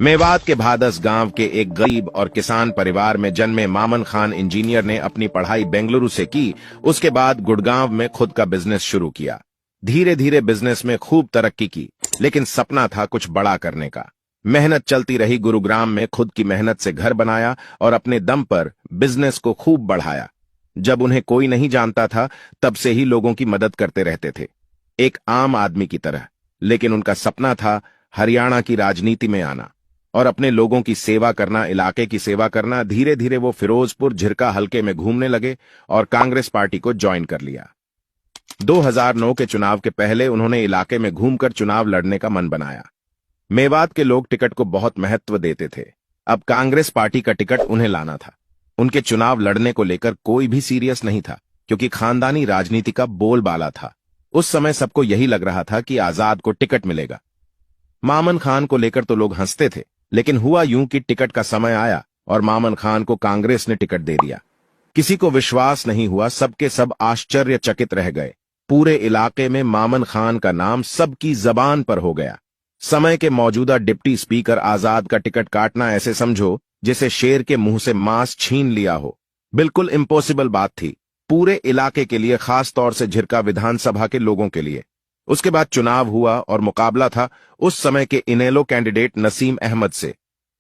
मेवात के भादस गांव के एक गरीब और किसान परिवार में जन्मे मामन खान इंजीनियर ने अपनी पढ़ाई बेंगलुरु से की। उसके बाद गुड़गांव में खुद का बिजनेस शुरू किया। धीरे धीरे बिजनेस में खूब तरक्की की, लेकिन सपना था कुछ बड़ा करने का। मेहनत चलती रही। गुरुग्राम में खुद की मेहनत से घर बनाया और अपने दम पर बिजनेस को खूब बढ़ाया। जब उन्हें कोई नहीं जानता था, तब से ही लोगों की मदद करते रहते थे, एक आम आदमी की तरह। लेकिन उनका सपना था हरियाणा की राजनीति में आना और अपने लोगों की सेवा करना, इलाके की सेवा करना। धीरे धीरे वो फिरोजपुर झिरका हलके में घूमने लगे और कांग्रेस पार्टी को ज्वाइन कर लिया। 2009 के चुनाव के पहले उन्होंने इलाके में घूमकर चुनाव लड़ने का मन बनाया। मेवात के लोग टिकट को बहुत महत्व देते थे। अब कांग्रेस पार्टी का टिकट उन्हें लाना था। उनके चुनाव लड़ने को लेकर कोई भी सीरियस नहीं था, क्योंकि खानदानी राजनीति का बोलबाला था। उस समय सबको यही लग रहा था कि आजाद को टिकट मिलेगा। मामन खान को लेकर तो लोग हंसते थे, लेकिन हुआ यूं कि टिकट का समय आया और मामन खान को कांग्रेस ने टिकट दे दिया। किसी को विश्वास नहीं हुआ, सबके सब आश्चर्यचकित रह गए। पूरे इलाके में मामन खान का नाम सबकी जबान पर हो गया। समय के मौजूदा डिप्टी स्पीकर आजाद का टिकट काटना ऐसे समझो जैसे शेर के मुंह से मांस छीन लिया हो। बिल्कुल इम्पॉसिबल बात थी, पूरे इलाके के लिए, खास तौर से झिरका विधानसभा के लोगों के लिए। उसके बाद चुनाव हुआ और मुकाबला था उस समय के इनेलो कैंडिडेट नसीम अहमद से।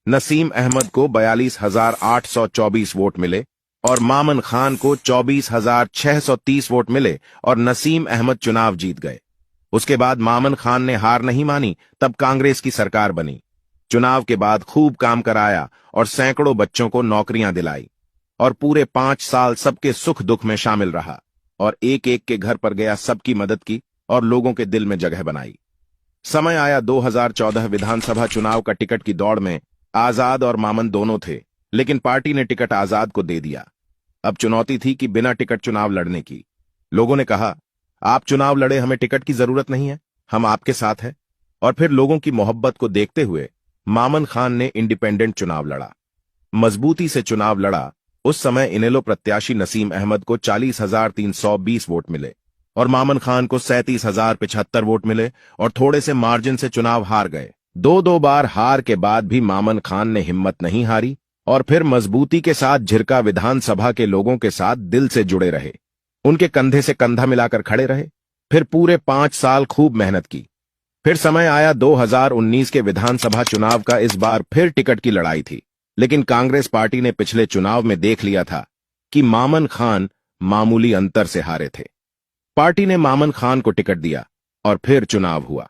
नसीम अहमद को 42,824 वोट मिले और मामन खान को 24,630 वोट मिले और नसीम अहमद चुनाव जीत गए। उसके बाद मामन खान ने हार नहीं मानी, तब कांग्रेस की सरकार बनी। चुनाव के बाद खूब काम कराया और सैकड़ों बच्चों को नौकरियां दिलाई और पूरे 5 साल सबके सुख दुख में शामिल रहा और एक एक के घर पर गया, सबकी मदद की और लोगों के दिल में जगह बनाई। समय आया 2014 विधानसभा चुनाव का। टिकट की दौड़ में आजाद और मामन दोनों थे, लेकिन पार्टी ने टिकट आजाद को दे दिया। अब चुनौती थी कि बिना टिकट चुनाव लड़ने की। लोगों ने कहा, आप चुनाव लड़े, हमें टिकट की जरूरत नहीं है, हम आपके साथ हैं। और फिर लोगों की मोहब्बत को देखते हुए मामन खान ने इंडिपेंडेंट चुनाव लड़ा, मजबूती से चुनाव लड़ा। उस समय इनेलो प्रत्याशी नसीम अहमद को 40,320 वोट मिले और मामन खान को 37,075 वोट मिले और थोड़े से मार्जिन से चुनाव हार गए। दो बार हार के बाद भी मामन खान ने हिम्मत नहीं हारी और फिर मजबूती के साथ झिरका विधानसभा के लोगों के साथ दिल से जुड़े रहे, उनके कंधे से कंधा मिलाकर खड़े रहे। फिर पूरे 5 साल खूब मेहनत की। फिर समय आया 2019 के विधानसभा चुनाव का। इस बार फिर टिकट की लड़ाई थी, लेकिन कांग्रेस पार्टी ने पिछले चुनाव में देख लिया था कि मामन खान मामूली अंतर से हारे थे। पार्टी ने मामन खान को टिकट दिया और फिर चुनाव हुआ।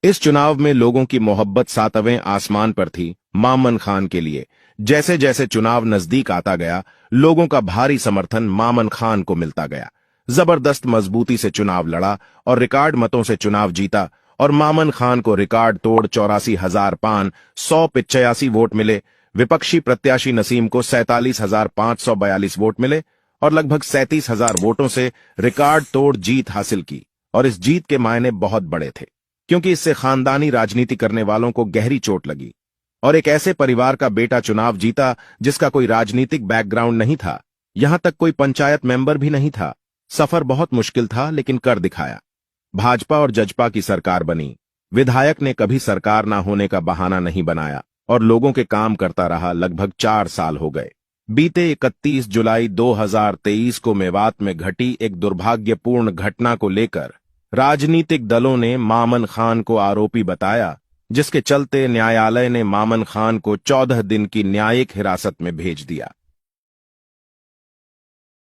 इस चुनाव में लोगों की मोहब्बत 7वें आसमान पर थी मामन खान के लिए। जैसे जैसे चुनाव नजदीक आता गया, लोगों का भारी समर्थन मामन खान को मिलता गया। जबरदस्त मजबूती से चुनाव लड़ा और रिकॉर्ड मतों से चुनाव जीता और मामन खान को रिकॉर्ड तोड़ 84,185 वोट मिले। विपक्षी प्रत्याशी नसीम को 47,542 वोट मिले और लगभग 37,000 वोटों से रिकॉर्ड तोड़ जीत हासिल की। और इस जीत के मायने बहुत बड़े थे, क्योंकि इससे खानदानी राजनीति करने वालों को गहरी चोट लगी और एक ऐसे परिवार का बेटा चुनाव जीता जिसका कोई राजनीतिक बैकग्राउंड नहीं था, यहां तक कोई पंचायत मेंबर भी नहीं था। सफर बहुत मुश्किल था, लेकिन कर दिखाया। भाजपा और जजपा की सरकार बनी। विधायक ने कभी सरकार ना होने का बहाना नहीं बनाया और लोगों के काम करता रहा। लगभग 4 साल हो गए। बीते 31 जुलाई 2023 को मेवात में घटी एक दुर्भाग्यपूर्ण घटना को लेकर राजनीतिक दलों ने मामन खान को आरोपी बताया, जिसके चलते न्यायालय ने मामन खान को 14 दिन की न्यायिक हिरासत में भेज दिया।